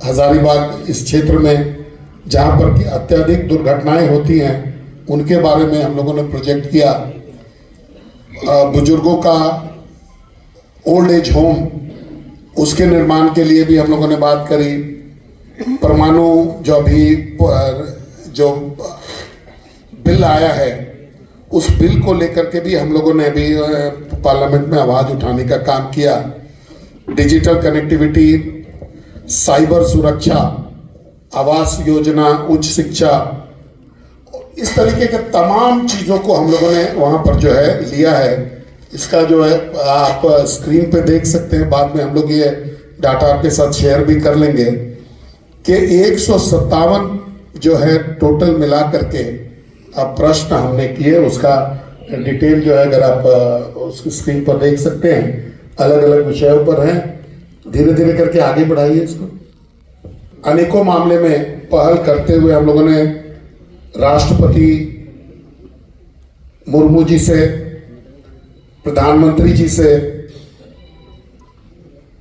हजारीबाग इस क्षेत्र में जहाँ पर कि अत्यधिक दुर्घटनाएं होती हैं उनके बारे में हम लोगों ने प्रोजेक्ट किया। बुजुर्गों का ओल्ड एज होम उसके निर्माण के लिए भी हम लोगों ने बात करी। परमाणु जो अभी जो बिल आया है उस बिल को लेकर के भी हम लोगों ने अभी पार्लियामेंट में आवाज़ उठाने का काम किया। डिजिटल कनेक्टिविटी, साइबर सुरक्षा, आवास योजना, उच्च शिक्षा, इस तरीके के तमाम चीज़ों को हम लोगों ने वहाँ पर जो है लिया है। इसका जो है आप स्क्रीन पे देख सकते हैं, बाद में हम लोग ये डाटा आपके साथ शेयर भी कर लेंगे कि 157 जो है टोटल मिला करके अब प्रश्न हमने किए। उसका डिटेल जो है अगर आप उसकी स्क्रीन पर देख सकते हैं, अलग अलग विषयों पर हैं। धीरे धीरे करके आगे बढ़ाइए इसको। अनेकों मामले में पहल करते हुए हम लोगों ने राष्ट्रपति मुर्मू जी से, प्रधानमंत्री जी से,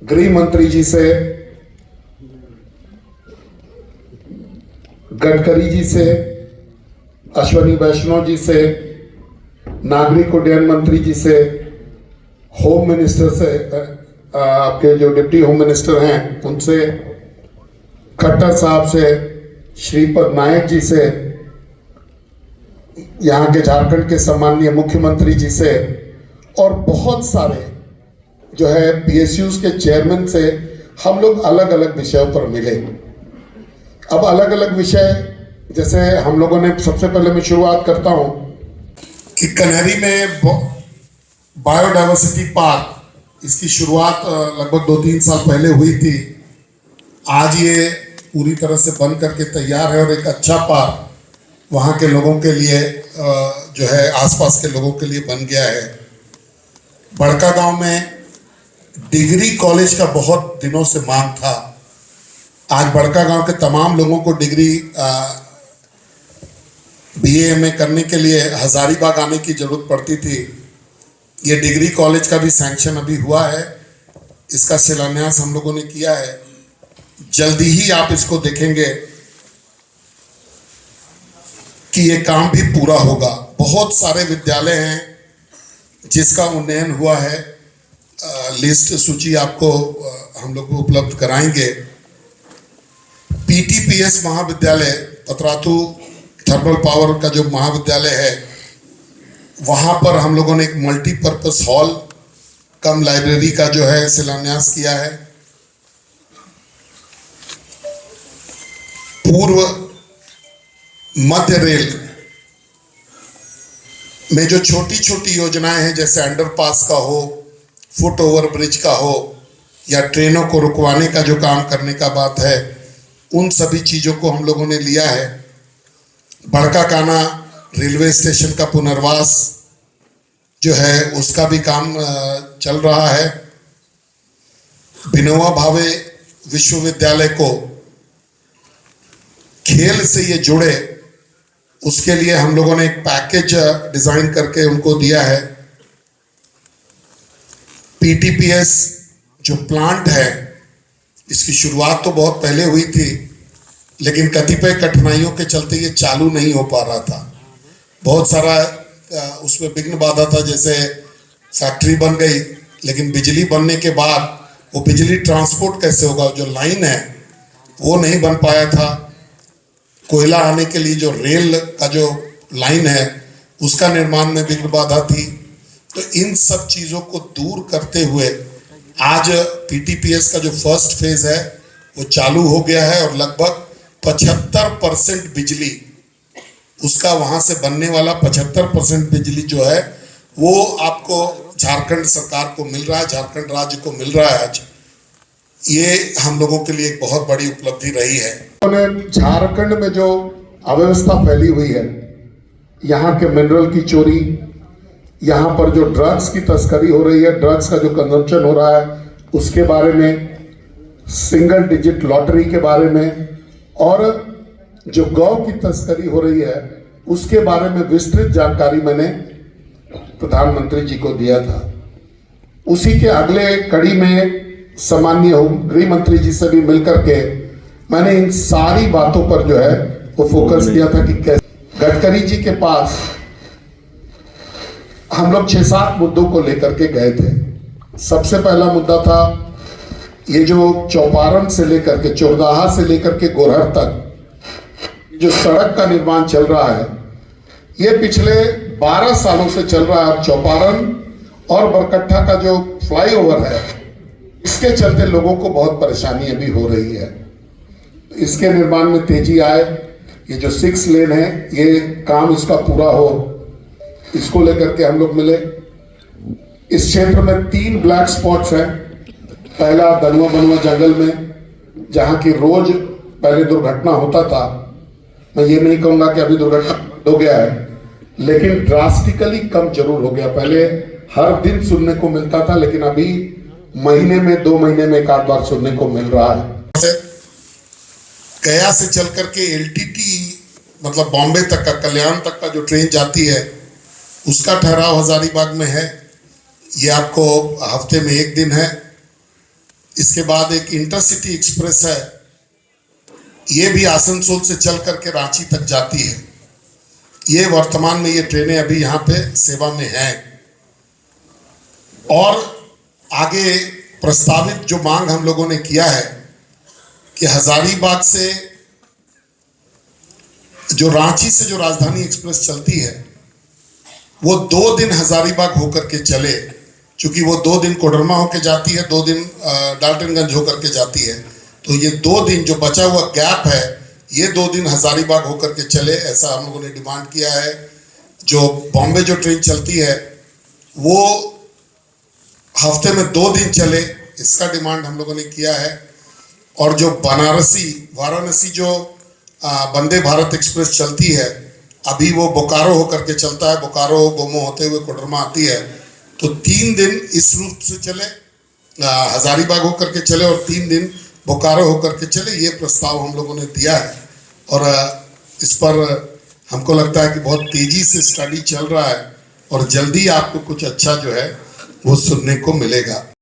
गृह मंत्री जी से, गडकरी जी से, अश्विनी वैष्णव जी से, नागरिक उड्डयन मंत्री जी से, होम मिनिस्टर से, आपके जो डिप्टी होम मिनिस्टर हैं उनसे, खट्टर साहब से, श्रीपद नायक जी से, यहाँ के झारखंड के सम्माननीय मुख्यमंत्री जी से, और बहुत सारे जो है पीएसयूज के चेयरमैन से हम लोग अलग अलग विषयों पर मिले। अब अलग अलग विषय जैसे हम लोगों ने, सबसे पहले मैं शुरुआत करता हूं कि कन्हरी में बायोडाइवर्सिटी पार्क, इसकी शुरुआत लगभग 2-3 साल पहले हुई थी। आज ये पूरी तरह से बन करके तैयार है और एक अच्छा पार्क वहाँ के लोगों के लिए जो है आसपास के लोगों के लिए बन गया है। बड़का गांव में डिग्री कॉलेज का बहुत दिनों से मांग था। आज बड़का गांव के तमाम लोगों को डिग्री बीए एमए करने के लिए हजारीबाग आने की जरूरत पड़ती थी। ये डिग्री कॉलेज का भी सैंक्शन अभी हुआ है, इसका शिलान्यास हम लोगों ने किया है। जल्दी ही आप इसको देखेंगे कि ये काम भी पूरा होगा। बहुत सारे विद्यालय हैं जिसका उन्नयन हुआ है। लिस्ट सूची आपको हम लोग को उपलब्ध कराएंगे। पीटीपीएस महाविद्यालय पतरातू थर्मल पावर का जो महाविद्यालय है, वहाँ पर हम लोगों ने एक मल्टीपर्पस हॉल कम लाइब्रेरी का जो है शिलान्यास किया है। पूर्व मध्य रेल में जो छोटी छोटी योजनाएं हैं, जैसे अंडरपास का हो, फुट ओवर ब्रिज का हो, या ट्रेनों को रुकवाने का जो काम करने का बात है, उन सभी चीज़ों को हम लोगों ने लिया है। बड़का काना रेलवे स्टेशन का पुनर्वास जो है उसका भी काम चल रहा है। विनोबा भावे विश्वविद्यालय को खेल से ये जुड़े, उसके लिए हम लोगों ने एक पैकेज डिजाइन करके उनको दिया है। पीटीपीएस जो प्लांट है, इसकी शुरुआत तो बहुत पहले हुई थी, लेकिन कतिपय कठिनाइयों के चलते ये चालू नहीं हो पा रहा था। बहुत सारा उसमें विघ्न बाधा था। जैसे फैक्ट्री बन गई, लेकिन बिजली बनने के बाद वो बिजली ट्रांसपोर्ट कैसे होगा, जो लाइन है वो नहीं बन पाया था। कोयला आने के लिए जो रेल का जो लाइन है उसका निर्माण में विघ्न बाधा थी। तो इन सब चीज़ों को दूर करते हुए आज पीटीपीएस का जो फर्स्ट फेज है वो चालू हो गया है और लगभग 75% बिजली, उसका वहाँ से बनने वाला 75% बिजली जो है वो आपको झारखंड सरकार को मिल रहा है, झारखंड राज्य को मिल रहा है। आज ये हम लोगों के लिए एक बहुत बड़ी उपलब्धि रही है। झारखंड में जो अव्यवस्था फैली हुई है, यहाँ के मिनरल की चोरी, यहाँ पर जो ड्रग्स की तस्करी हो रही है, ड्रग्स का जो कंजम्पशन हो रहा है उसके बारे में, सिंगल डिजिट लॉटरी के बारे में, और जो गौ की तस्करी हो रही है उसके बारे में विस्तृत जानकारी मैंने प्रधानमंत्री जी को दिया था। उसी के अगले कड़ी में सम्माननीय गृह मंत्री जी से भी मिलकर के मैंने इन सारी बातों पर जो है वो फोकस किया था कि कैसे गडकरी जी के पास हम लोग 6-7 मुद्दों को लेकर के गए थे। सबसे पहला मुद्दा था ये जो चौपारण से लेकर के चौराहा से लेकर के गोरहर तक जो सड़क का निर्माण चल रहा है, ये पिछले 12 सालों से चल रहा है। चौपारण और बरकट्ठा का जो फ्लाईओवर है, इसके चलते लोगों को बहुत परेशानी अभी हो रही है। इसके निर्माण में तेजी आए। ये जो 6 लेन है, ये काम इसका पूरा हो, इसको लेकर के हम लोग मिले। इस क्षेत्र में 3 ब्लैक स्पॉट्स हैं। पहला दनुआ बनुआ जंगल में, जहां की रोज पहले दुर्घटना होता था। मैं ये नहीं कहूंगा कि अभी दुर्घटना बंद हो गया है, लेकिन ड्रास्टिकली कम जरूर हो गया। पहले हर दिन सुनने को मिलता था, लेकिन अभी महीने में 2 महीने में 1 बार सुनने को मिल रहा है। गया से चल करके LTT मतलब बॉम्बे तक का, कल्याण तक का जो ट्रेन जाती है, उसका ठहराव हजारीबाग में है। ये आपको हफ्ते में 1 दिन है। इसके बाद एक इंटरसिटी एक्सप्रेस है, ये भी आसनसोल से चल करके रांची तक जाती है। ये वर्तमान में ये ट्रेनें अभी यहाँ पे सेवा में हैं। और आगे प्रस्तावित जो मांग हम लोगों ने किया है कि हजारीबाग से जो रांची से जो राजधानी एक्सप्रेस चलती है, वो 2 दिन हजारीबाग होकर के चले। क्योंकि वो 2 दिन कोडरमा होकर जाती है, 2 दिन डाल्टनगंज होकर के जाती है, तो ये 2 दिन जो बचा हुआ गैप है, ये 2 दिन हजारीबाग होकर के चले, ऐसा हम लोगों ने डिमांड किया है। जो बॉम्बे जो ट्रेन चलती है, वो हफ्ते में 2 दिन चले, इसका डिमांड हम लोगों ने किया है। और जो वाराणसी जो वंदे भारत एक्सप्रेस चलती है, अभी वो बोकारो होकर के चलता है, बोकारो गोमो होते हुए कोडरमा आती है, तो 3 दिन इस रूट से चले, हजारीबाग होकर के चले, और 3 दिन बोकारो होकर के चले। ये प्रस्ताव हम लोगों ने दिया है, और इस पर हमको लगता है कि बहुत तेजी से स्टडी चल रहा है, और जल्दी आपको कुछ अच्छा जो है वो सुनने को मिलेगा।